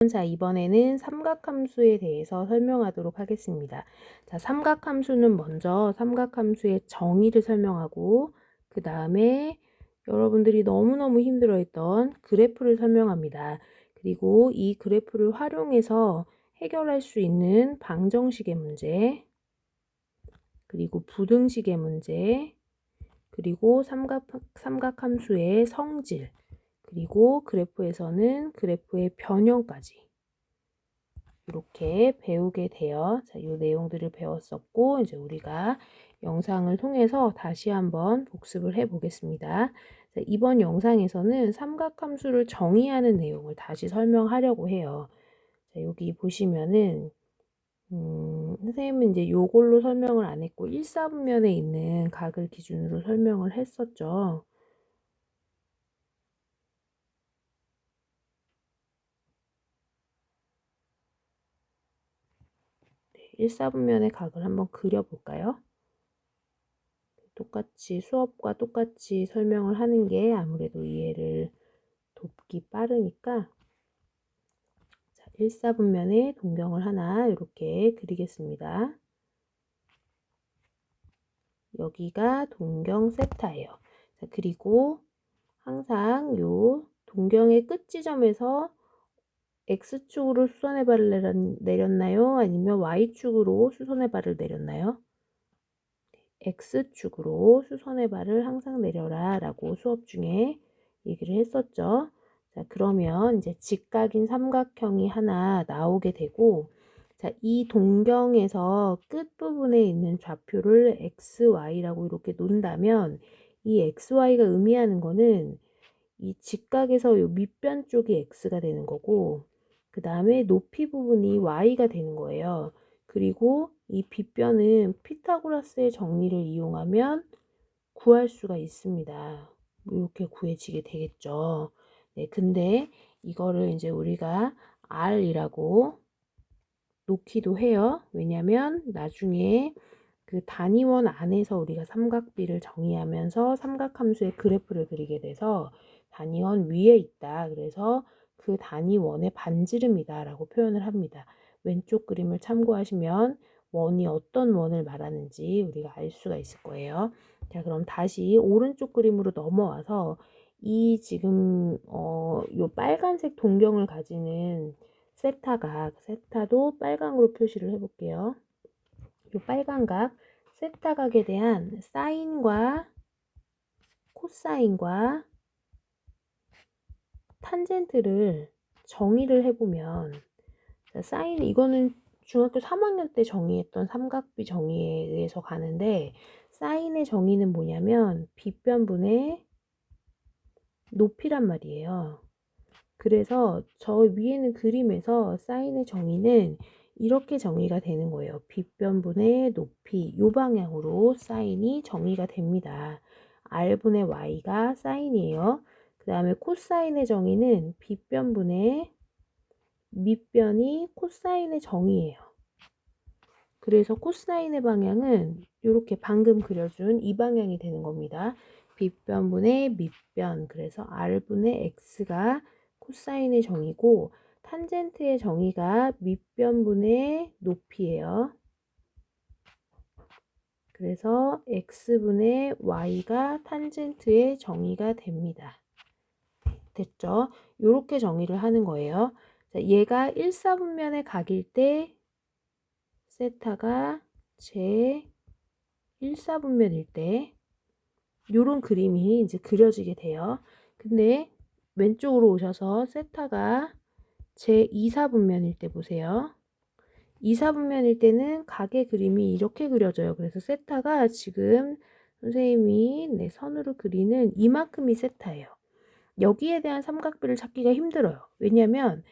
자, 이번에는 삼각함수에 대해서 설명하도록 하겠습니다. 자, 삼각함수는 먼저 삼각함수의 정의를 설명하고 그 다음에 여러분들이 너무너무 힘들어했던 그래프를 설명합니다. 그리고 이 그래프를 활용해서 해결할 수 있는 방정식의 문제, 그리고 부등식의 문제, 그리고 삼각함수의 성질, 그리고 그래프에서는 그래프의 변형까지 이렇게 배우게 돼요. 자, 이 내용들을 배웠었고, 이제 우리가 영상을 통해서 다시 한번 복습을 해 보겠습니다. 자, 이번 영상에서는 삼각함수를 정의하는 내용을 다시 설명하려고 해요. 자, 여기 보시면은, 선생님은 이제 요걸로 설명을 안 했고, 1사분면에 있는 각을 기준으로 설명을 했었죠. 1사분면의 각을 한번 그려볼까요? 똑같이 수업과 똑같이 설명을 하는 게 아무래도 이해를 돕기 빠르니까 자, 1사분면의 동경을 하나 이렇게 그리겠습니다. 여기가 동경 세타예요. 자, 그리고 항상 요 동경의 끝 지점에서 X축으로 수선의 발을 내렸나요? 아니면 Y축으로 수선의 발을 내렸나요? X축으로 수선의 발을 항상 내려라 라고 수업 중에 얘기를 했었죠. 자, 그러면 이제 직각인 삼각형이 하나 나오게 되고, 자, 이 동경에서 끝부분에 있는 좌표를 XY라고 이렇게 놓는다면, 이 XY가 의미하는 거는 이 직각에서 요 밑변 쪽이 X가 되는 거고, 그 다음에 높이 부분이 Y가 되는 거예요. 그리고 이 빗변은 피타고라스의 정리를 이용하면 구할 수가 있습니다. 이렇게 구해지게 되겠죠. 네, 근데 이거를 이제 우리가 R이라고 놓기도 해요. 왜냐면 나중에 그 단위원 안에서 우리가 삼각비를 정의하면서 삼각함수의 그래프를 그리게 돼서 단위원 위에 있다. 그래서 그 단위원의 반지름이다 라고 표현을 합니다. 왼쪽 그림을 참고하시면 원이 어떤 원을 말하는지 우리가 알 수가 있을 거예요. 자, 그럼 다시 오른쪽 그림으로 넘어와서 이 지금 요 빨간색 동경을 가지는 세타도 빨강으로 표시를 해볼게요. 이 빨간 각, 세타 각에 대한 사인과 코사인과 탄젠트를 정의를 해보면, 사인 이거는 중학교 3학년 때 정의했던 삼각비 정의에 의해서 가는데, 사인의 정의는 뭐냐면 빗변분의 높이란 말이에요. 그래서 저 위에는 그림에서 사인의 정의는 이렇게 정의가 되는 거예요. 빗변분의 높이, 이 방향으로 사인이 정의가 됩니다. R분의 Y가 사인이에요. 그 다음에 코사인의 정의는 빗변분의 밑변이 코사인의 정의예요. 그래서 코사인의 방향은 이렇게 방금 그려준 이 방향이 되는 겁니다. 빗변분의 밑변, 그래서 R분의 X가 코사인의 정의고 탄젠트의 정의가 밑변분의 높이예요. 그래서 X분의 Y가 탄젠트의 정의가 됩니다. 됐죠? 이렇게 정의를 하는 거예요. 자, 얘가 1사분면의 각일 때 세타가 제 1사분면일 때 요런 그림이 이제 그려지게 돼요. 근데 왼쪽으로 오셔서 세타가 제 2사분면일 때 보세요. 2사분면일 때는 각의 그림이 이렇게 그려져요. 그래서 세타가 지금 선생님이 선으로 그리는 이만큼이 세타예요. 여기에 대한 삼각비를 찾기가 힘들어요. 왜냐면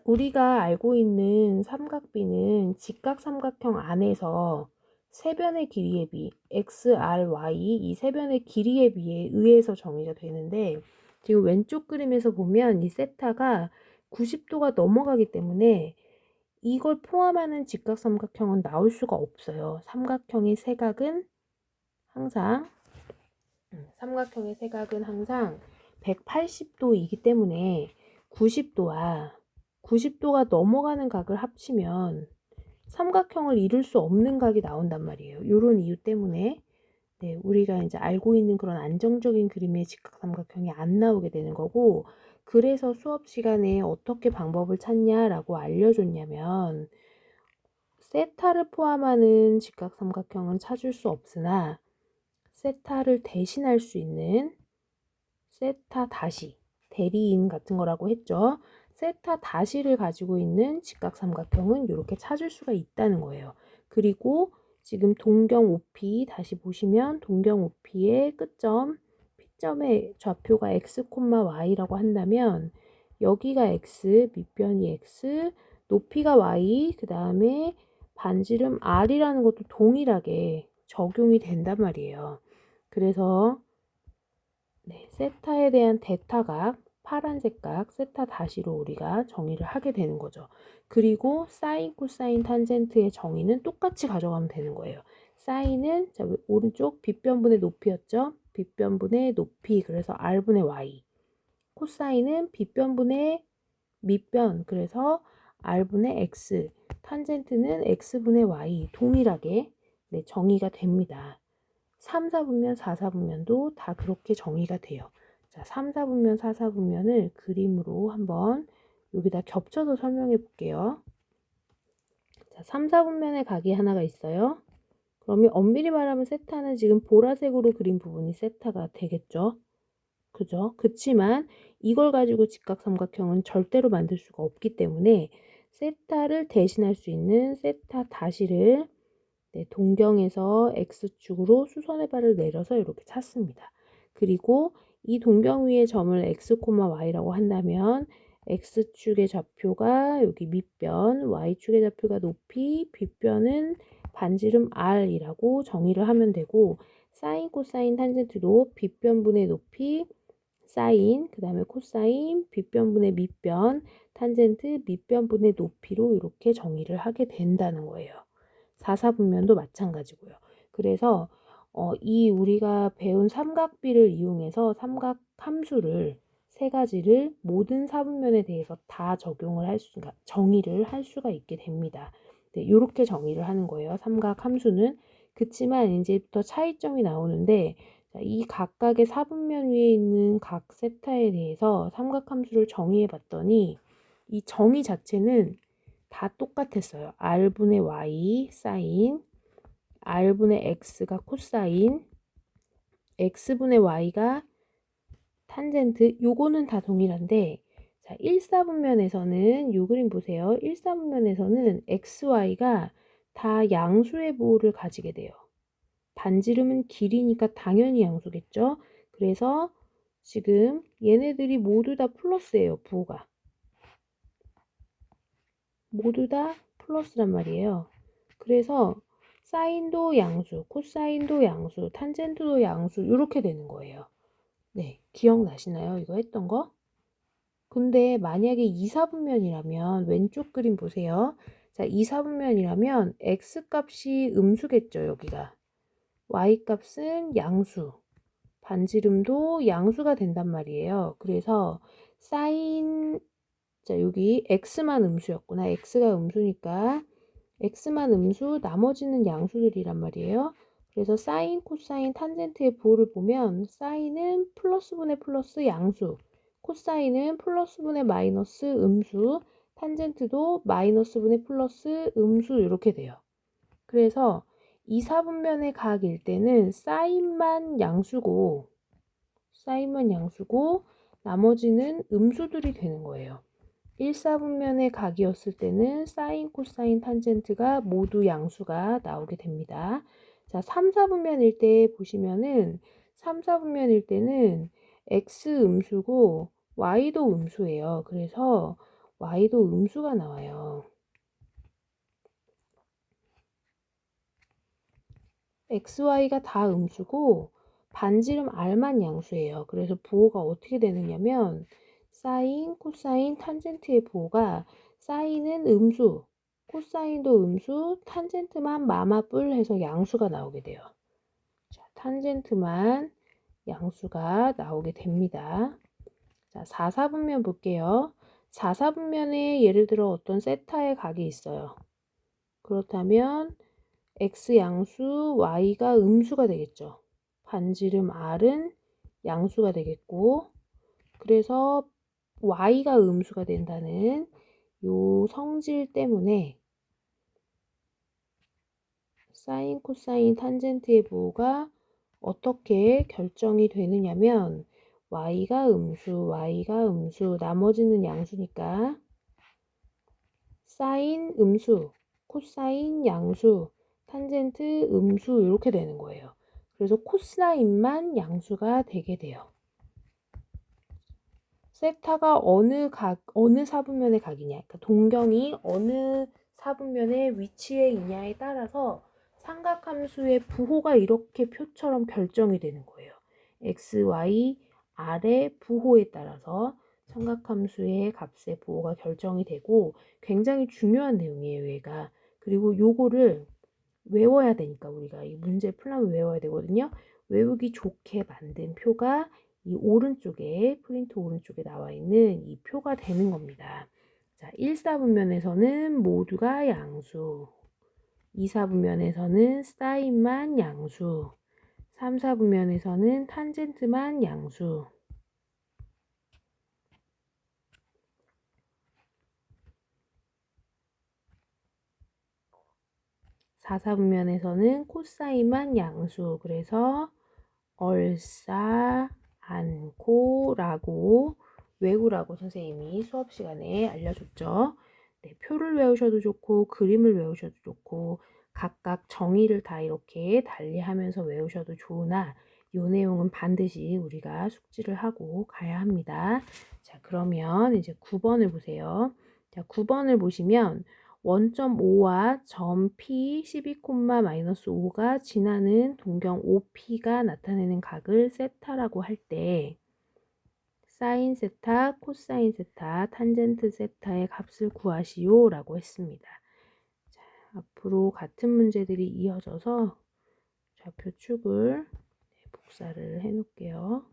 우리가 알고 있는 삼각비는 직각삼각형 안에서 세 변의 길이의 비, x, r, y 이 세 변의 길이의 비에 의해서 정의가 되는데 지금 왼쪽 그림에서 보면 이 세타가 90도가 넘어가기 때문에 이걸 포함하는 직각삼각형은 나올 수가 없어요. 삼각형의 세각은 항상 180도이기 때문에 90도와 90도가 넘어가는 각을 합치면 삼각형을 이룰 수 없는 각이 나온단 말이에요. 요런 이유 때문에 네, 우리가 이제 알고 있는 그런 안정적인 그림의 직각삼각형이 안 나오게 되는 거고, 그래서 수업 시간에 어떻게 방법을 찾냐라고 알려줬냐면, 세타를 포함하는 직각삼각형은 찾을 수 없으나 세타를 대신할 수 있는 세타 다시, 대리인 같은 거라고 했죠. 세타 다시를 가지고 있는 직각삼각형은 이렇게 찾을 수가 있다는 거예요. 그리고 지금 동경 OP 다시 보시면 동경 OP의 끝점 P점의 좌표가 x, y라고 한다면 여기가 x, 밑변이 x, 높이가 y, 그 다음에 반지름 r이라는 것도 동일하게 적용이 된단 말이에요. 그래서 네, 세타에 대한 대타각, 파란색 각, 세타 다시로 우리가 정의를 하게 되는 거죠. 그리고 사인, 코사인, 탄젠트의 정의는 똑같이 가져가면 되는 거예요. 사인은 자, 오른쪽 빗변분의 높이였죠. 빗변분의 높이, 그래서 r분의 y. 코사인은 빗변분의 밑변, 그래서 r분의 x. 탄젠트는 x분의 y. 동일하게 네, 정의가 됩니다. 3, 4분면, 4, 4분면도 다 그렇게 정의가 돼요. 자, 3, 4분면, 4, 4분면을 그림으로 한번 여기다 겹쳐서 설명해 볼게요. 자, 3, 4분면의 각이 하나가 있어요. 그러면 엄밀히 말하면 세타는 지금 보라색으로 그린 부분이 세타가 되겠죠. 그죠? 그치만 이걸 가지고 직각삼각형은 절대로 만들 수가 없기 때문에 세타를 대신할 수 있는 세타 다시를 네, 동경에서 x축으로 수선의 발을 내려서 이렇게 찾습니다. 그리고 이 동경 위의 점을 x, y라고 한다면 x축의 좌표가 여기 밑변, y축의 좌표가 높이, 빗변은 반지름 r이라고 정의를 하면 되고, 사인, 코사인, 탄젠트도 빗변분의 높이, 사인, 그 다음에 코사인, 빗변분의 밑변, 탄젠트, 밑변분의 높이로 이렇게 정의를 하게 된다는 거예요. 4, 4분면도 마찬가지고요. 그래서 이 우리가 배운 삼각비를 이용해서 삼각 함수를 세 가지를 모든 사분면에 대해서 다 적용을 할 수가, 정의를 할 수가 있게 됩니다. 네, 이렇게 정의를 하는 거예요. 삼각 함수는. 그치만 이제부터 차이점이 나오는데, 이 각각의 사분면 위에 있는 각 세타에 대해서 삼각함수를 정의해 봤더니 이 정의 자체는 다 똑같았어요. r분의 y 사인, r분의 x가 코사인, x분의 y가 탄젠트, 요거는 다 동일한데, 자, 1사분면에서는 요 그림 보세요. 1사분면에서는 xy가 다 양수의 부호를 가지게 돼요. 반지름은 길이니까 당연히 양수겠죠. 그래서 지금 얘네들이 모두 다 플러스예요. 부호가. 모두 다 플러스란 말이에요. 그래서 사인도 양수, 코사인도 양수, 탄젠트도 양수 이렇게 되는 거예요. 네, 기억나시나요? 이거 했던 거? 근데 만약에 2사분면이라면 왼쪽 그림 보세요. 자, 2사분면이라면 x값이 음수겠죠, 여기가. y값은 양수. 반지름도 양수가 된단 말이에요. 그래서 사인, 자, 여기 x만 음수였구나. x가 음수니까 x만 음수, 나머지는 양수들이란 말이에요. 그래서 사인, 코사인, 탄젠트의 부호를 보면 사인은 플러스분의 플러스 양수, 코사인은 플러스분의 마이너스 음수, 탄젠트도 마이너스분의 플러스 음수 이렇게 돼요. 그래서 2, 4분면의 각일 때는 사인만 양수고 나머지는 음수들이 되는 거예요. 1, 4분면의 각이었을 때는 사인, 코사인, 탄젠트가 모두 양수가 나오게 됩니다. 자, 3, 4분면일 때 보시면은 3, 4분면일 때는 x 음수고 y도 음수예요. 그래서 y도 음수가 나와요. xy가 다 음수고 반지름 r만 양수예요. 그래서 부호가 어떻게 되느냐면 사인, 코사인, 탄젠트의 부호가 사인은 음수, 코사인도 음수, 탄젠트만 마마뿔 해서 양수가 나오게 돼요. 자, 탄젠트만 양수가 나오게 됩니다. 자, 4, 4분면 볼게요. 4사분면에 예를 들어 어떤 세타의 각이 있어요. 그렇다면 x 양수, y가 음수가 되겠죠. 반지름 r은 양수가 되겠고, 그래서 y가 음수가 된다는 요 성질 때문에 사인, 코사인, 탄젠트의 부호가 어떻게 결정이 되느냐면 y가 음수, 나머지는 양수니까 사인 음수, 코사인 양수, 탄젠트 음수 이렇게 되는 거예요. 그래서 코사인만 양수가 되게 돼요. 세타가 어느 사분면의 각이냐, 그러니까 동경이 어느 사분면에 위치해 있냐에 따라서 삼각함수의 부호가 이렇게 표처럼 결정이 되는 거예요. x, y, r의 부호에 따라서 삼각함수의 값의 부호가 결정이 되고 굉장히 중요한 내용이에요, 얘가. 그리고 요거를 외워야 되니까 우리가 이 문제 풀려면 외워야 되거든요. 외우기 좋게 만든 표가 이 오른쪽에 프린트 오른쪽에 나와 있는 이 표가 되는 겁니다. 자, 1사분면에서는 모두가 양수, 2사분면에서는 사인만 양수, 3사분면에서는 탄젠트만 양수, 4사분면에서는 코사인만 양수. 그래서 얼싸 않고라고 외우라고 선생님이 수업 시간에 알려줬죠. 네, 표를 외우셔도 좋고 그림을 외우셔도 좋고 각각 정의를 다 이렇게 달리하면서 외우셔도 좋으나 이 내용은 반드시 우리가 숙지를 하고 가야 합니다. 자, 그러면 이제 9번을 보세요. 자, 9번을 보시면 원점 O와 점 P 12,-5가 지나는 동경 OP가 나타내는 각을 세타라고 할 때 사인 세타, 코사인 세타, 탄젠트 세타의 값을 구하시오 라고 했습니다. 자, 앞으로 같은 문제들이 이어져서 좌표 축을 복사를 해 놓을게요.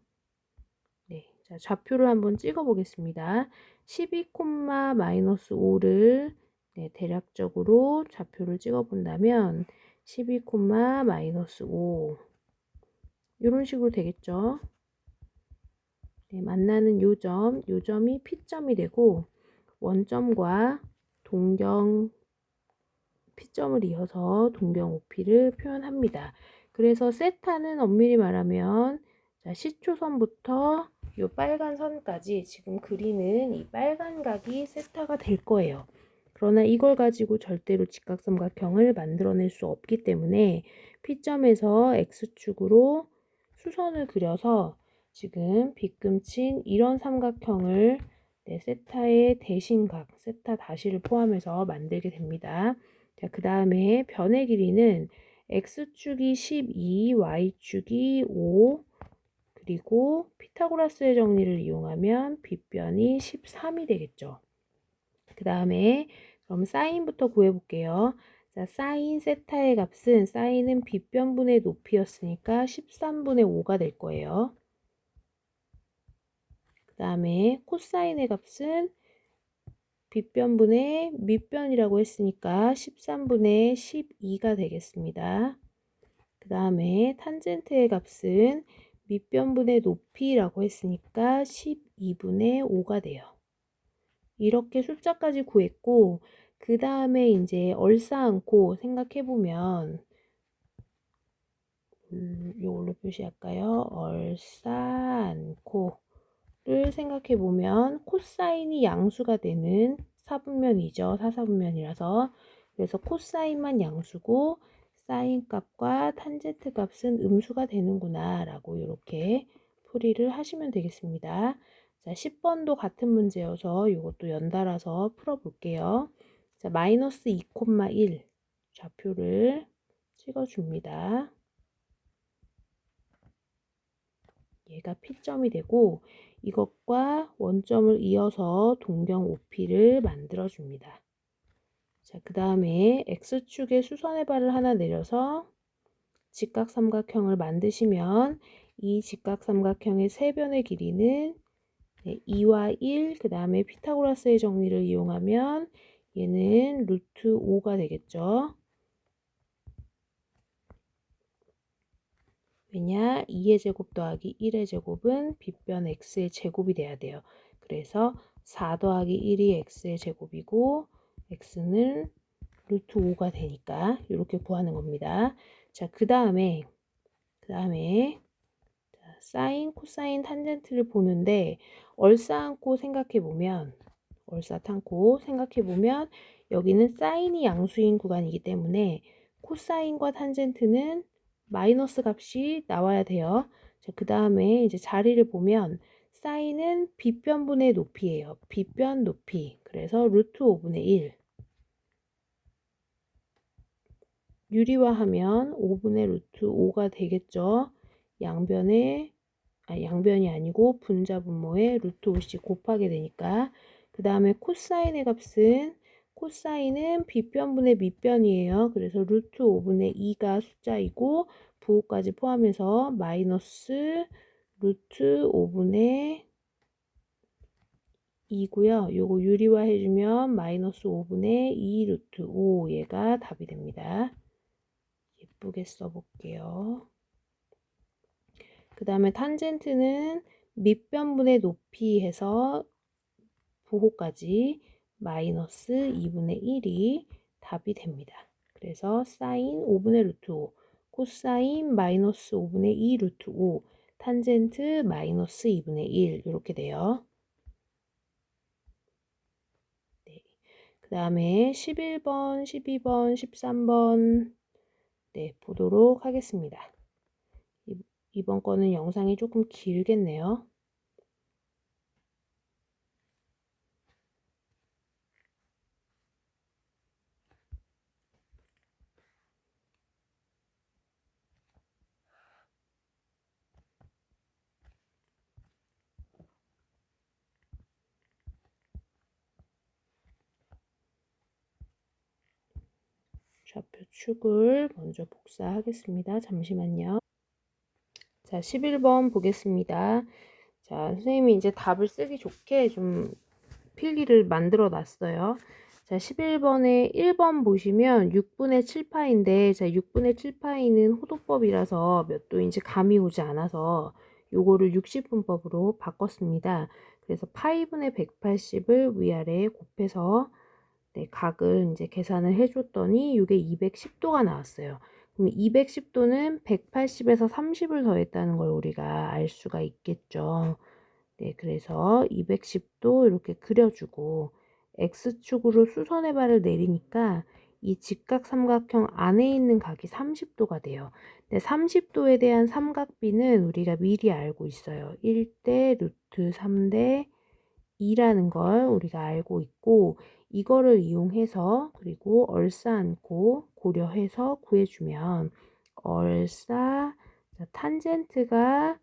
네, 자, 좌표를 한번 찍어 보겠습니다. 12,-5를 네, 대략적으로 좌표를 찍어 본다면 12,-5 이런 식으로 되겠죠. 네, 만나는 요점이 P점이 되고 원점과 동경 P점을 이어서 동경 OP를 표현합니다. 그래서 세타는 엄밀히 말하면 자, C초선부터 이 빨간 선까지 지금 그리는 이 빨간 각이 세타가 될 거예요. 그러나 이걸 가지고 절대로 직각삼각형을 만들어낼 수 없기 때문에 P점에서 X축으로 수선을 그려서 지금 빗금친 이런 삼각형을 네, 세타의 대신각, 세타 다시를 포함해서 만들게 됩니다. 자, 그 다음에 변의 길이는 X축이 12, Y축이 5, 그리고 피타고라스의 정리를 이용하면 빗변이 13이 되겠죠. 그 다음에 그럼 사인부터 구해볼게요. 자, 사인 세타의 값은 사인은 빗변분의 높이였으니까 13분의 5가 될 거예요. 그 다음에 코사인의 값은 빗변분의 밑변이라고 했으니까 13분의 12가 되겠습니다. 그 다음에 탄젠트의 값은 밑변분의 높이라고 했으니까 12분의 5가 돼요. 이렇게 숫자까지 구했고 그 다음에 이제 얼싸안고 생각해보면 이걸로 표시할까요? 얼싸안고 를 생각해 보면 코사인이 양수가 되는 사분면이죠. 사사분면이라서. 그래서 코사인만 양수고 사인 값과 탄젠트 값은 음수가 되는구나 라고 이렇게 풀이를 하시면 되겠습니다. 자, 10번도 같은 문제여서 이것도 연달아서 풀어볼게요. 자, 마이너스 2,1 좌표를 찍어줍니다. 얘가 P점이 되고 이것과 원점을 이어서 동경 OP를 만들어 줍니다. 자, 그 다음에 X축에 수선의 발을 하나 내려서 직각삼각형을 만드시면 이 직각삼각형의 세 변의 길이는 네, 2와 1, 그 다음에 피타고라스의 정리를 이용하면 얘는 루트 5가 되겠죠. 왜냐? 2의 제곱 더하기 1의 제곱은 빗변 x의 제곱이 돼야 돼요. 그래서 4 더하기 1이 x의 제곱이고 x는 루트 5가 되니까 이렇게 구하는 겁니다. 자, 그 다음에 사인, 코사인, 탄젠트를 보는데 얼싸안고 생각해보면 여기는 사인이 양수인 구간이기 때문에 코사인과 탄젠트는 마이너스 값이 나와야 돼요. 자, 그 다음에 이제 자리를 보면 사인은 빗변분의 높이예요. 빗변 높이. 그래서 루트 5분의 1. 유리화하면 5분의 루트 5가 되겠죠. 양변이 아니고 분자분모에 루트 5씩 곱하게 되니까. 그 다음에 코사인은 빗변분의 밑변이에요. 그래서 루트 5분의 2가 숫자이고 부호까지 포함해서 마이너스 루트 5분의 2고요. 요거 유리화 해주면 마이너스 5분의 2 루트 5, 얘가 답이 됩니다. 예쁘게 써볼게요. 그 다음에 탄젠트는 밑변분의 높이 해서 부호까지 마이너스 2분의 1이 답이 됩니다. 그래서 사인 5분의 루트 5, 코사인 마이너스 5분의 2 루트 5, 탄젠트 마이너스 2분의 1 이렇게 돼요. 네. 그 다음에 11번, 12번, 13번 네, 보도록 하겠습니다. 이번 거는 영상이 조금 길겠네요. 좌표 축을 먼저 복사하겠습니다. 잠시만요. 자, 11번 보겠습니다. 자, 선생님이 이제 답을 쓰기 좋게 좀 필기를 만들어 놨어요. 자, 11번에 1번 보시면 6분의 7파인데, 자, 6분의 7파이는 호도법이라서 몇 도인지 감이 오지 않아서 요거를 60분법으로 바꿨습니다. 그래서 파이분의 180을 위아래에 곱해서 네, 각을 이제 계산을 해줬더니 이게 210도가 나왔어요. 그럼 210도는 180에서 30을 더했다는 걸 우리가 알 수가 있겠죠. 네, 그래서 210도 이렇게 그려주고 X축으로 수선의 발을 내리니까 이 직각삼각형 안에 있는 각이 30도가 돼요. 근데 30도에 대한 삼각비는 우리가 미리 알고 있어요. 1대 루트 3대 2라는 걸 우리가 알고 있고 이거를 이용해서 그리고 얼싸안고 고려해서 구해주면 얼싸 탄젠트가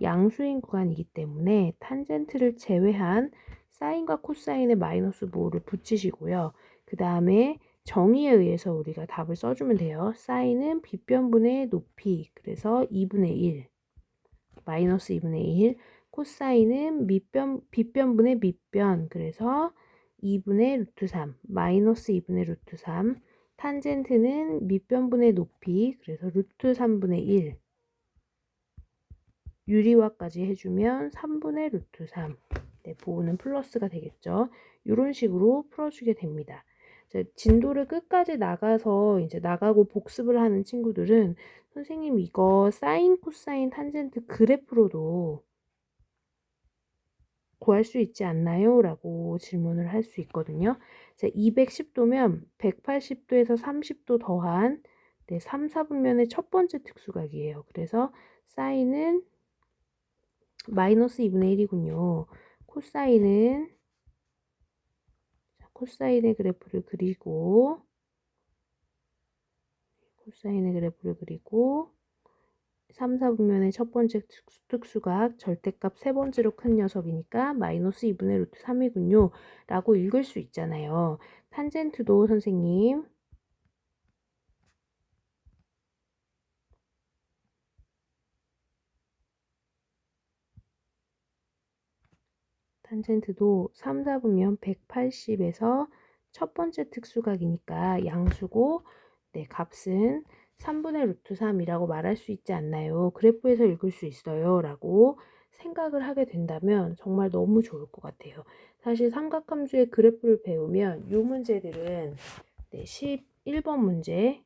양수인 구간이기 때문에 탄젠트를 제외한 사인과 코사인의 마이너스 부호를 붙이시고요. 그 다음에 정의에 의해서 우리가 답을 써주면 돼요. 사인은 빗변분의 높이, 그래서 2분의 1, 마이너스 2분의 1, 코사인은 빗변분의 밑변, 그래서 2분의 루트 3, 마이너스 2분의 루트 3, 탄젠트는 밑변분의 높이, 그래서 루트 3분의 1, 유리화까지 해주면 3분의 루트 3. 네, 부호는 플러스가 되겠죠. 이런 식으로 풀어주게 됩니다. 진도를 끝까지 나가서 이제 나가고 복습을 하는 친구들은 선생님 이거 사인, 코사인, 탄젠트 그래프로도 구할 수 있지 않나요? 라고 질문을 할 수 있거든요. 210도면 180도에서 30도 더한 네, 3, 4분면의 첫 번째 특수각이에요. 그래서 사인은 마이너스 2분의 1이군요. 코사인의 그래프를 그리고 코사인의 그래프를 그리고 3, 4분면의 첫 번째 특수각 절대값 세 번째로 큰 녀석이니까 마이너스 2분의 루트 3이군요. 라고 읽을 수 있잖아요. 탄젠트도 선생님 탄젠트도 3, 4분면 180에서 첫 번째 특수각이니까 양수고, 네, 값은 3분의 루트 3이라고 말할 수 있지 않나요? 그래프에서 읽을 수 있어요. 라고 생각을 하게 된다면 정말 너무 좋을 것 같아요. 사실 삼각함수의 그래프를 배우면 이 문제들은, 네, 11번 문제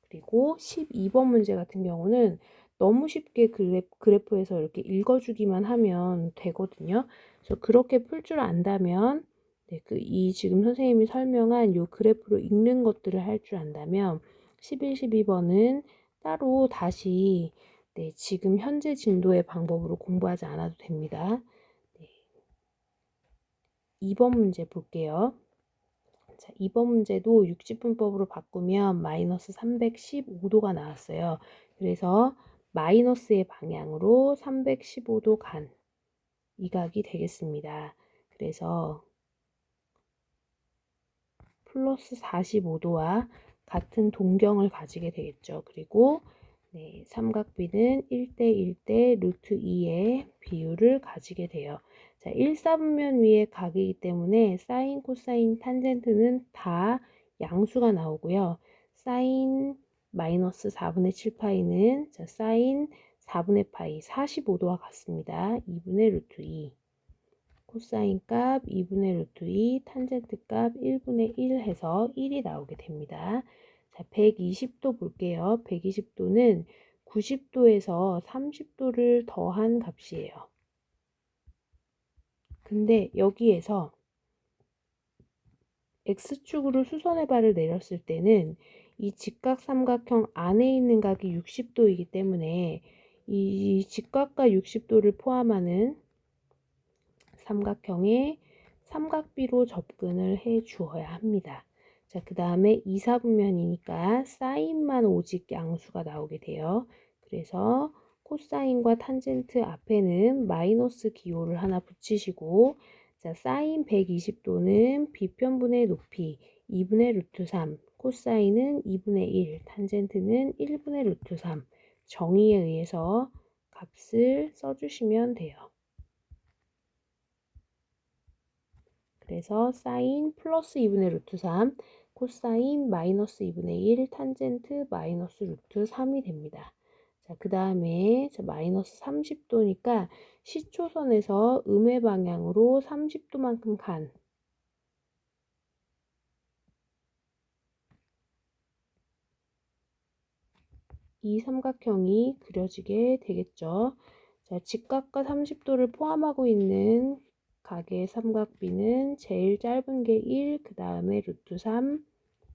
그리고 12번 문제 같은 경우는 너무 쉽게 그래프에서 이렇게 읽어주기만 하면 되거든요. 그래서 그렇게 풀 줄 안다면, 네, 이 지금 선생님이 설명한 이 그래프로 읽는 것들을 할 줄 안다면 11, 12번은 따로 다시, 네, 지금 현재 진도의 방법으로 공부하지 않아도 됩니다. 네, 2번 문제 볼게요. 자, 2번 문제도 60분법으로 바꾸면 마이너스 315도가 나왔어요. 그래서 마이너스의 방향으로 315도 간 이 각이 되겠습니다. 그래서 플러스 45도와 같은 동경을 가지게 되겠죠. 그리고 네, 삼각비는 1대 1대 루트 2의 비율을 가지게 돼요. 자, 1, 4분면 위의 각이기 때문에 사인, 코사인, 탄젠트는 다 양수가 나오고요. 사인 마이너스 4분의 7파이는 자, 사인 4분의 파이 45도와 같습니다. 2분의 루트 2. 코사인 값 2분의 루트 2, 탄젠트 값 1분의 1 해서 1이 나오게 됩니다. 자, 120도 볼게요. 120도는 90도에서 30도를 더한 값이에요. 근데 여기에서 X축으로 수선의 발을 내렸을 때는 이 직각삼각형 안에 있는 각이 60도이기 때문에 이 직각과 60도를 포함하는 삼각형의 삼각비로 접근을 해 주어야 합니다. 자, 그 다음에 2, 4분면이니까 사인만 오직 양수가 나오게 돼요. 그래서 코사인과 탄젠트 앞에는 마이너스 기호를 하나 붙이시고, 자, 사인 120도는 비편분의 높이 2분의 루트 3, 코사인은 2분의 1, 탄젠트는 1분의 루트 3 정의에 의해서 값을 써주시면 돼요. 그래서 사인 플러스 2분의 루트 3, 코사인 마이너스 2분의 1, 탄젠트 마이너스 루트 3이 됩니다. 자, 그 다음에 마이너스 30도니까 시초선에서 음의 방향으로 30도만큼 간 이 삼각형이 그려지게 되겠죠. 자, 직각과 30도를 포함하고 있는 각의 삼각비는 제일 짧은 게 1, 그 다음에 루트 3,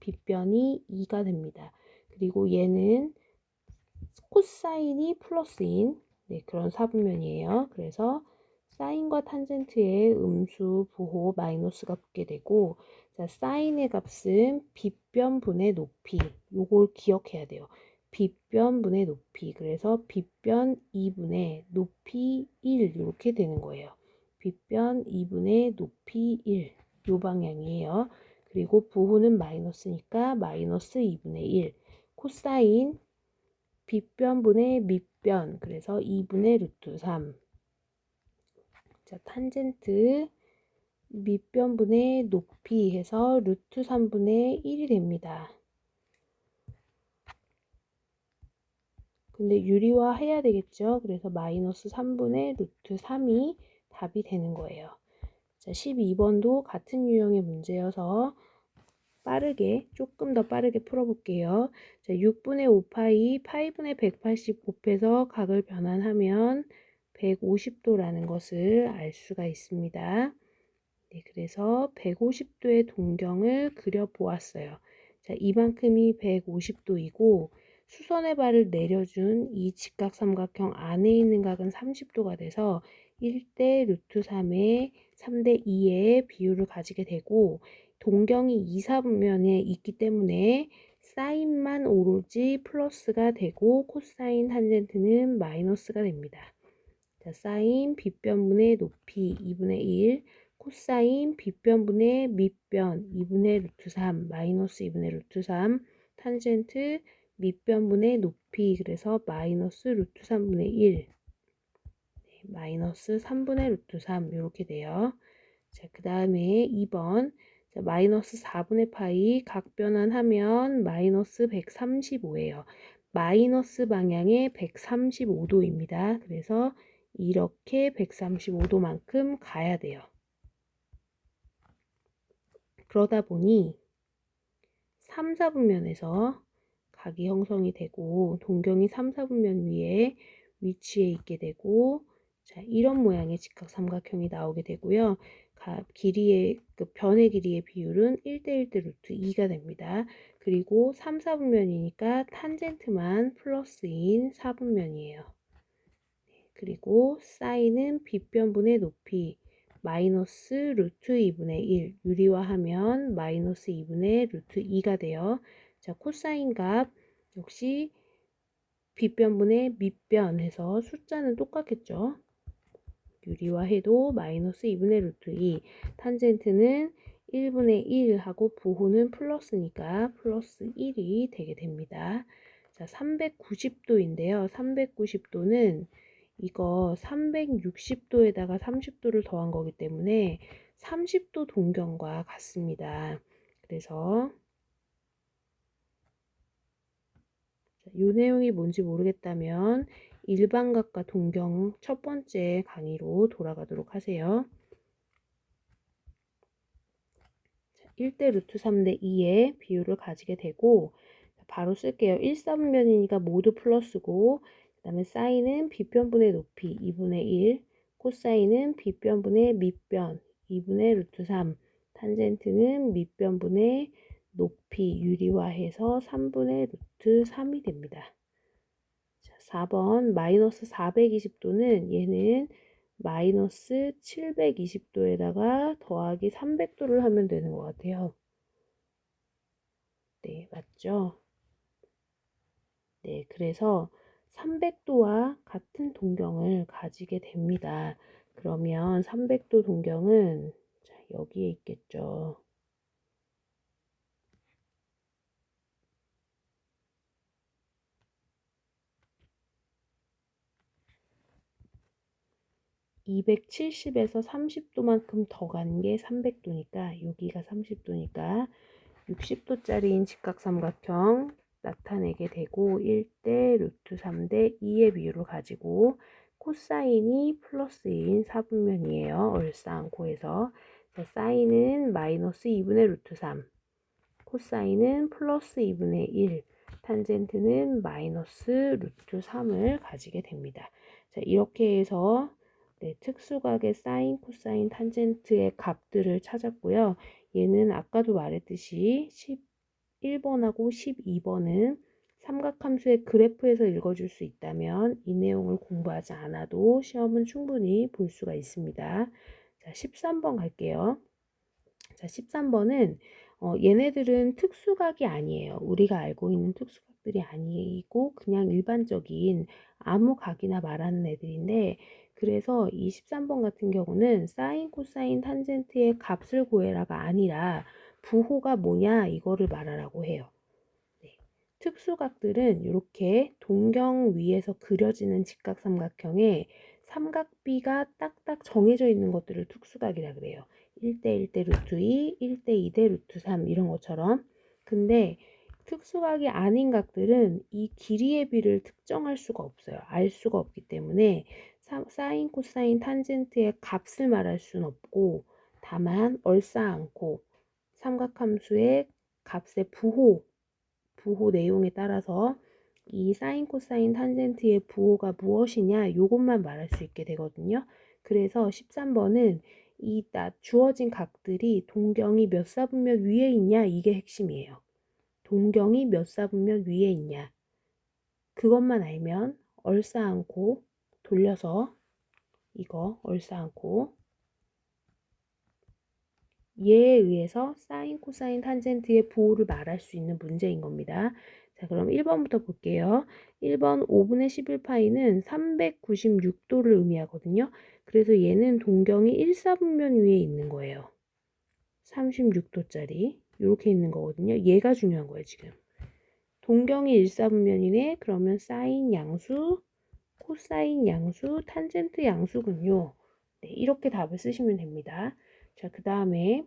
빗변이 2가 됩니다. 그리고 얘는 코사인이 플러스인, 네, 그런 사분면이에요. 그래서 사인과 탄젠트의 음수, 부호, 마이너스가 붙게 되고, 자, 사인의 값은 빗변분의 높이, 요걸 기억해야 돼요. 빗변분의 높이, 그래서 빗변 2분의 높이 1 이렇게 되는 거예요. 빗변 2분의 높이 1, 요 방향이에요. 그리고 부호는 마이너스니까 마이너스 2분의 1, 코사인 빗변분의 밑변, 그래서 2분의 루트 3. 자, 탄젠트 밑변분의 높이 해서 루트 3분의 1이 됩니다. 근데 유리화 해야 되겠죠? 그래서 마이너스 3분의 루트 3이 답이 되는 거예요. 자, 12번도 같은 유형의 문제여서 조금 더 빠르게 풀어볼게요. 자, 6분의 5파이, 파이분의 180 곱해서 각을 변환하면 150도라는 것을 알 수가 있습니다. 네, 그래서 150도의 동경을 그려보았어요. 자, 이만큼이 150도이고 수선의 발을 내려준 이 직각삼각형 안에 있는 각은 30도가 돼서 1대 루트 3의 3대 2의 비율을 가지게 되고 동경이 2, 4분면에 있기 때문에 사인만 오로지 플러스가 되고 코사인 탄젠트는 마이너스가 됩니다. 자, 사인 빗변분의 높이 2분의 1, 코사인 빗변분의 밑변 2분의 루트 3, 마이너스 2분의 루트 3, 탄젠트 밑변분의 높이, 그래서 마이너스 루트 3분의 1. 네, 마이너스 3분의 루트 3 이렇게 돼요. 자, 그 다음에 2번. 자, 마이너스 4분의 파이 각 변환하면 마이너스 135예요. 마이너스 방향의 135도입니다. 그래서 이렇게 135도만큼 가야 돼요. 그러다 보니 3, 4분면에서 각이 형성이 되고 동경이 3, 4분면 위에 위치해 있게 되고, 자, 이런 모양의 직각삼각형이 나오게 되고요. 길이의 변의 길이의 비율은 1대1대 루트 2가 됩니다. 그리고 3, 4분면이니까 탄젠트만 플러스인 4분면이에요. 그리고 사인은 빗변분의 높이 마이너스 루트 2분의 1 유리화하면 마이너스 2분의 루트 2가 돼요. 자, 코사인 값 역시 빗변분의 밑변 해서 숫자는 똑같겠죠. 유리화해도 마이너스 2분의 루트 2, 탄젠트는 1분의 1 하고 부호는 플러스니까 플러스 1이 되게 됩니다. 자, 390도인데요. 390도는 이거 360도에다가 30도를 더한 거기 때문에 30도 동경과 같습니다. 그래서 이 내용이 뭔지 모르겠다면 일반각과 동경 첫 번째 강의로 돌아가도록 하세요. 1대 루트 3대 2의 비율을 가지게 되고, 바로 쓸게요. 1, 4분면이니까 모두 플러스고, 그 다음에 사인은 빗변분의 높이 2분의 1, 코사인은 빗변분의 밑변 2분의 루트 3, 탄젠트는 밑변분의 높이 유리화해서 3분의 루트 3이 됩니다. 자, 4번 마이너스 420도는 얘는 마이너스 720도에다가 더하기 300도를 하면 되는 것 같아요. 네, 맞죠? 네, 그래서 300도와 같은 동경을 가지게 됩니다. 그러면 300도 동경은 자, 여기에 있겠죠. 270에서 30도만큼 더 간 게 300도니까 여기가 30도니까 60도짜리인 직각삼각형 나타내게 되고 1대 루트 3대 2의 비율을 가지고 코사인이 플러스인 4분면이에요. 얼싸안고에서 사인은 마이너스 2분의 루트 3, 코사인은 플러스 2분의 1, 탄젠트는 마이너스 루트 3을 가지게 됩니다. 자, 이렇게 해서 네, 특수각의 사인, 코사인, 탄젠트의 값들을 찾았고요. 얘는 아까도 말했듯이 11번하고 12번은 삼각함수의 그래프에서 읽어줄 수 있다면 이 내용을 공부하지 않아도 시험은 충분히 볼 수가 있습니다. 자, 13번 갈게요. 자, 13번은 얘네들은 특수각이 아니에요. 우리가 알고 있는 특수각들이 아니고 그냥 일반적인 아무 각이나 말하는 애들인데, 그래서 이 13번 같은 경우는 사인, 코사인, 탄젠트의 값을 구해라가 아니라 부호가 뭐냐 이거를 말하라고 해요. 네. 특수각들은 이렇게 동경 위에서 그려지는 직각삼각형에 삼각비가 딱딱 정해져 있는 것들을 특수각이라 그래요. 1대 1대 루트 2, 1대 2대 루트 3 이런 것처럼. 근데 특수각이 아닌 각들은 이 길이의 비를 특정할 수가 없어요. 알 수가 없기 때문에 사인, 코사인, 탄젠트의 값을 말할 수는 없고, 다만 얼싸안고 삼각함수의 값의 부호 내용에 따라서 이 사인, 코사인, 탄젠트의 부호가 무엇이냐 요것만 말할 수 있게 되거든요. 그래서 13번은 이 주어진 각들이 동경이 몇 사분면 위에 있냐 이게 핵심이에요. 동경이 몇 사분면 위에 있냐 그것만 알면 얼싸안고 돌려서 이거 얼싸안고 얘에 의해서 사인, 코사인, 탄젠트의 부호를 말할 수 있는 문제인 겁니다. 자, 그럼 1번부터 볼게요. 1번 5분의 11파이는 396도를 의미하거든요. 그래서 얘는 동경이 1사분면 위에 있는 거예요. 36도짜리 이렇게 있는 거거든요. 얘가 중요한 거예요, 지금. 동경이 1사분면이네. 그러면 사인 양수, 코사인 양수, 탄젠트 양수군요. 네, 이렇게 답을 쓰시면 됩니다. 자, 그 다음에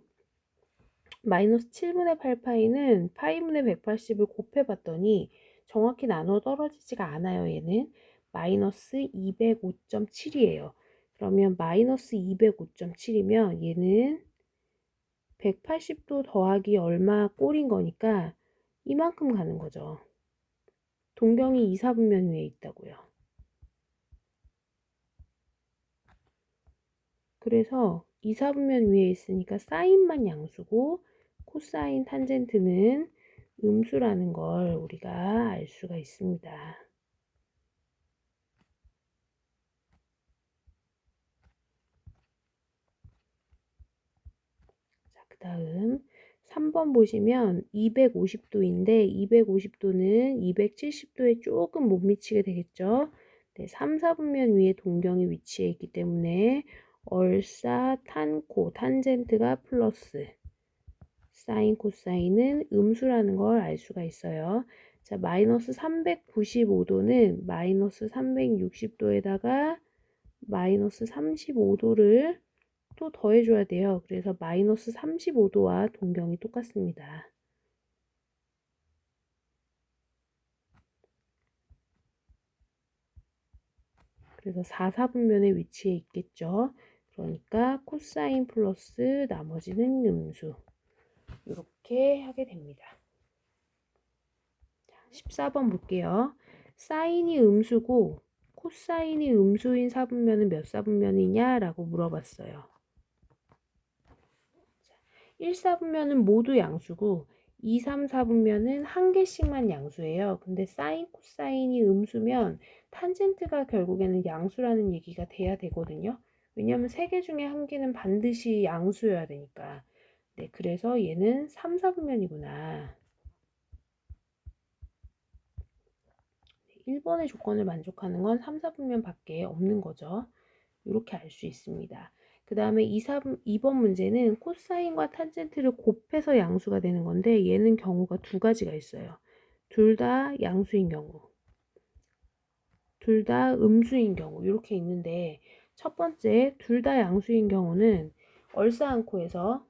마이너스 7분의 8파이는 파이분의 180을 곱해봤더니 정확히 나눠 떨어지지가 않아요. 얘는 마이너스 205.7이에요. 그러면 마이너스 205.7이면 얘는 180도 더하기 얼마 꼴인 거니까 이만큼 가는 거죠. 동경이 2, 4분면 위에 있다고요. 그래서 2, 4분면 위에 있으니까 사인만 양수고 코사인 탄젠트는 음수라는 걸 우리가 알 수가 있습니다. 자, 그 다음 3번 보시면 250도인데 250도는 270도에 조금 못 미치게 되겠죠. 네, 3, 4분면 위에 동경이 위치해 있기 때문에 얼사, 탄코, 탄젠트가 플러스 사인, 코사인은 음수라는 걸 알 수가 있어요. 자, 마이너스 395도는 마이너스 360도에다가 마이너스 35도를 또 더해줘야 돼요. 그래서 마이너스 35도와 동경이 똑같습니다. 그래서 4, 4분면에 위치해 있겠죠. 그러니까 코사인 플러스 나머지는 음수. 이렇게 하게 됩니다. 14번 볼게요. 사인이 음수고 코사인이 음수인 4분면은 몇 4분면이냐 라고 물어봤어요. 1, 4분면은 모두 양수고 2, 3, 4분면은 한 개씩만 양수예요. 근데 사인, 코사인이 음수면 탄젠트가 결국에는 양수라는 얘기가 돼야 되거든요. 왜냐하면 세 개 중에 한 개는 반드시 양수여야 되니까. 네, 그래서 얘는 3, 4분면이구나. 1번의 조건을 만족하는 건 3, 4분면 밖에 없는 거죠. 이렇게 알 수 있습니다. 그 다음에 2번 문제는 코사인과 탄젠트를 곱해서 양수가 되는 건데 얘는 경우가 두 가지가 있어요. 둘 다 양수인 경우, 둘 다 음수인 경우 이렇게 있는데 첫 번째 둘 다 양수인 경우는 얼싸안코에서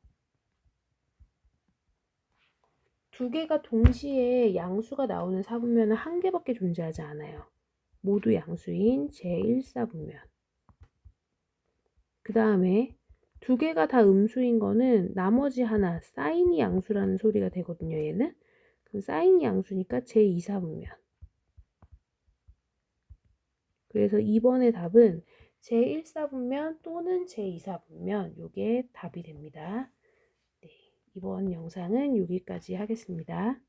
두 개가 동시에 양수가 나오는 사분면은 한 개밖에 존재하지 않아요. 모두 양수인 제1사분면. 그 다음에 두 개가 다 음수인 거는 나머지 하나 사인이 양수라는 소리가 되거든요. 얘는. 그럼 사인이 양수니까 제2사분면. 그래서 2번의 답은 제1사분면 또는 제2사분면 요게 답이 됩니다. 네, 이번 영상은 여기까지 하겠습니다.